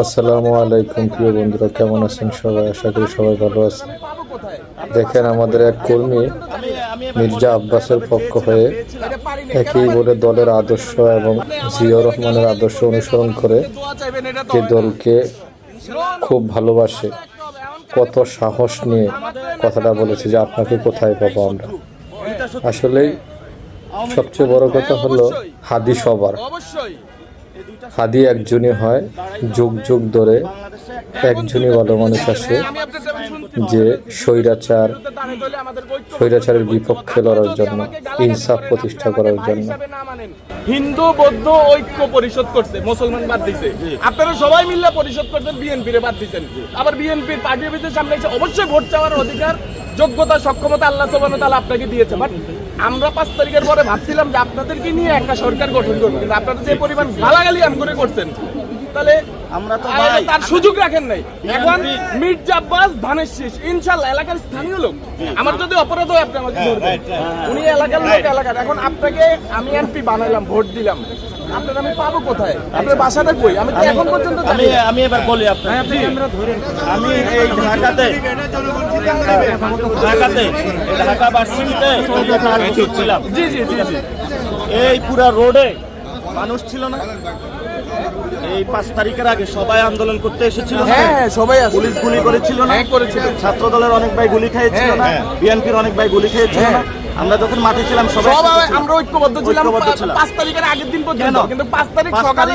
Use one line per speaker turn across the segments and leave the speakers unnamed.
আসসালামু আলাইকুম প্রিয় বন্ধুরা, কেমন আছেন সবাই? আশা করি সবাই ভালো আছেন। দেখেন, আমাদের এক কর্মী মির্জা আব্বাসের পক্ষ হয়ে একই বলে দলের আদর্শ এবং জিয়াউর রহমানের আদর্শ অনুসরণ করে যে দলকে খুব ভালোবাসে, কত সাহস নিয়ে কথাটা বলেছে যে আপনাকে কোথায় পাবো আমরা। আসলেই সবচেয়ে বড় কথা হলো হাদি সবার, হাদি একজনই হয়, যুগ যুগ ধরে একজনই ভালো মানুষ আসে যে স্বৈরাচারের বিপক্ষে লড়ার জন্য, ইনসাফ প্রতিষ্ঠা করার জন্য।
হিন্দু বৌদ্ধ ঐক্য পরিষদ করছে, মুসলমান বাদ দিছে, আপনারা সবাই মিলে পরিষদ করছেন, বিএনপি রে বাদ দিচ্ছেন। আবার বিএনপির পার্টি অফিসের সামনে এসে অবশ্যই ভোট চাওয়ার অধিকার, যোগ্যতা, সক্ষমতা আল্লাহ সুবহানাহু ওয়া তাআলা আপনাকে দিয়েছে। বাট আমরা 5 তারিখের পরে ভাবছিলাম যে আপনাদেরকে নিয়ে একটা সরকার গঠন করবো, কিন্তু আপনারা যে পরিমাণ গালাগালি করে করছেন, তাহলে আমরা তো তার সুযোগ রাখেন নাই। এখন মির্জা আব্বাস ধানের শীষ, ইনশাআল্লাহ এলাকার স্থানীয় লোক, আমার যদি অপরাধ হয় আপনি আমাকে ধরবেন, উনি এলাকার লোক, এলাকার। এখন আপনাকে আমি এমপি বানাইলাম, ভোট দিলাম, আপনার আমি পাবো কোথায়? আপনার বাসাটা কই? আমি তো এখন পর্যন্ত
আমি এবার বলি আপনাকে, আমি এই ঢাকাতে ঢাকা ভার্সিটিতে ছিলাম।
জি জি জি জি,
এই পুরা রোডে মানুষ ছিল না। এই 5 তারিখের আগে সবাই আন্দোলন করতে এসেছিল।
হ্যাঁ সবাই
পুলিশ গুলি করেছিল না?
করেছিল।
ছাত্র দলের অনেক ভাই গুলি খেয়েছিল না? বিএনপির অনেক ভাই গুলি খেয়েছিল না? আমরা যখন মাঠে ছিলাম সবাই
আমরা ঐক্যবদ্ধ ছিলাম 5 তারিখের আগের দিন পর্যন্ত। কিন্তু 5 তারিখ সকালে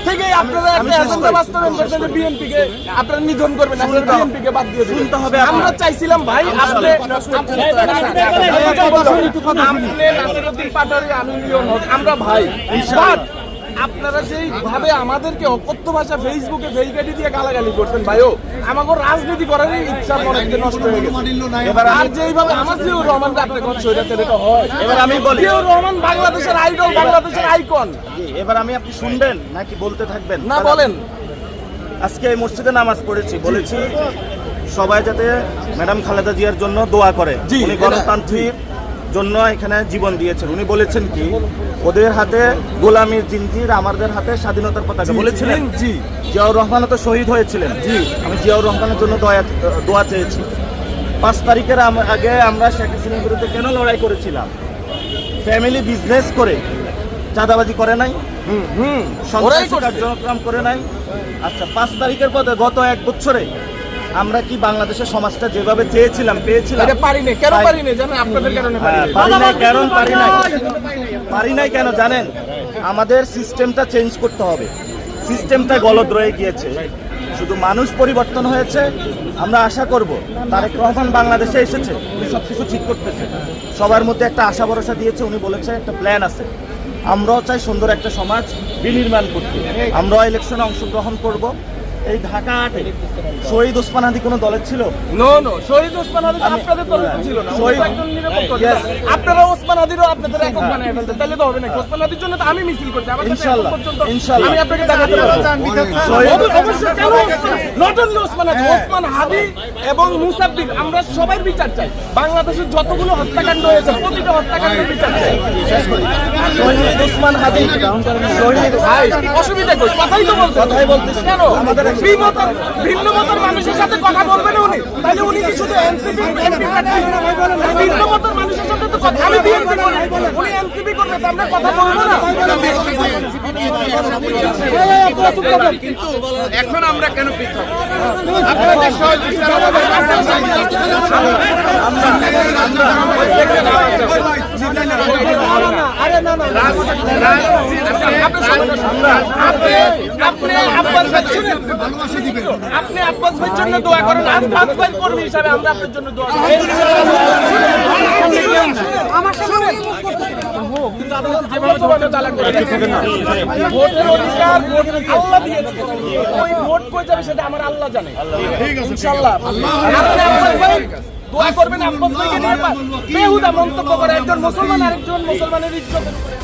থেকে আপনারা একটা এজেন্ডা বাস্তবায়ন করছেন যে বিএনপিকে আপনারা নিধন করবেন, আপনারা বিএনপিকে বাদ দিয়ে দিবেন। আমরা চাইছিলাম ভাই আপনি নাসিরউদ্দিন পাটোয়ারি, আমি লিওন হক, আমরা ভাই। আপনারা যেইভাবে আমাদেরকে অকথ্য ভাষা ফেসবুকে ফেসগাড়ি দিয়ে গালাগালি করছেন ভাইও, আমাকে রাজনীতি করার ইচ্ছা মনে নষ্ট হয়ে গেছে। আর যেইভাবে আমার জিয়াউর রহমান আপনি কোন শরীয়তের এটা হয়,
এবার আমি বলি,
জিয়াউর রহমান বাংলাদেশের আইডল, বাংলাদেশের আইকন।
এবার আমি, আপনি শুনবেন নাকি বলতে থাকবেন?
না বলেন।
আজকে এই মসজিদে নামাজ পড়েছি, বলেছি সবাই যাতে ম্যাডাম খালেদা জিয়ার জন্য দোয়া করে। উনি গণতান্ত্রিক জন্য এখানে জীবন দিয়েছেন। উনি বলেছেন কি, ওদের হাতে গোলামীর জিনজির, আমাদের হাতে স্বাধীনতার পতাকা বলেছিলেন।
জি,
জিয়াউর রহমান তো শহীদ হয়েছিলেন।
জি,
আমি জিয়াউর রহমানের জন্য দোয়া চেয়েছি। 5 তারিখের আগে আমরা শেখ হাসিনার বিরুদ্ধে কেন লড়াই করেছিলাম? ফ্যামিলি বিজনেস করে, চাঁদাবাজি করে নাই, কার্যক্রম করে নাই। আচ্ছা, 5 তারিখের পরে গত 1 বছরে আমরা কি বাংলাদেশের সমাজটা যেভাবে চেয়েছিলাম পেয়েছিলাম?
পারি নাই। কেন পারি নাই জানেন? আপনাদের কারণে
পারি নাই। কেন জানেন? আমাদের সিস্টেমটা চেঞ্জ করতে হবে। সিস্টেমটা গলদ রয়ে গিয়েছে, শুধু মানুষ পরিবর্তন হয়েছে। আমরা আশা করব তারেক রহমান বাংলাদেশে এসেছে, উনি সবকিছু ঠিক করতেছে, সবার মধ্যে একটা আশা ভরসা দিয়েছে। উনি বলেছে একটা প্ল্যান আছে। আমরাও চাই সুন্দর একটা সমাজ বিনির্মাণ করতে। আমরাও ইলেকশনে অংশগ্রহণ করব। এই ঢাকা হাটে শহীদ ওসমান হাদি কোন দলের ছিল?
নো, শহীদ ওসমান হাদি আপনাদের দলের ছিল না। একজন নিরপেক্ষ। আপনারা ওসমান হাদিরও আপনাদের একক বানায় ফেলতে, তাহলে তো হবে না। ওসমান হাদির জন্য তো আমি মিছিল করছি, আমার কাছে
ইনশাআল্লাহ
আমি আপনাকে দেখাতে পারবো। অবশ্যই কেন নট অনলি ওসমান হাদি, ওসমান হাদি এবং মুসাদ্দিক, আমরা সবার বিচার চাই। বাংলাদেশের যতগুলো হত্যাকাণ্ড হয়েছে প্রতিটা হত্যাকাণ্ডের বিচার চাই।
শহীদ ওসমান হাদি, শহীদ
ভাই অসুবিধা কই? কথাই বলতেছি কেন? ভিন্ন মতের মানুষের সাথে কথা বলবেন উনি, তাহলে উনি কি শুধু এনসিপি এমপি প্রার্থী? ভিন্ন মতের মানুষের সাথে তো কথা, আমি বিএনপি করি, উনি এনসিপি করবে, তো আমরা কথা বলবো না?
কিন্তু এখন আমরা কেন পৃথক?
আপনি আব্বাস ভাইয়ের জন্য দোয়া করেন, আব্বাস ভাইয়ের কর্মী হিসাবে আমরা আপনার জন্য দোয়া করি। ভোটের অধিকার আল্লাহ দিয়েছে, ওই ভোট কই যাবে সেটা আমার আল্লাহ জানে। ইনশাআল্লাহ দোয়া করবেন আব্বাস ভাইকে নিয়ে। বেহুদা মন্তব্য করে একজন মুসলমান আরেকজন মুসলমানের ইজ্জতের উপরে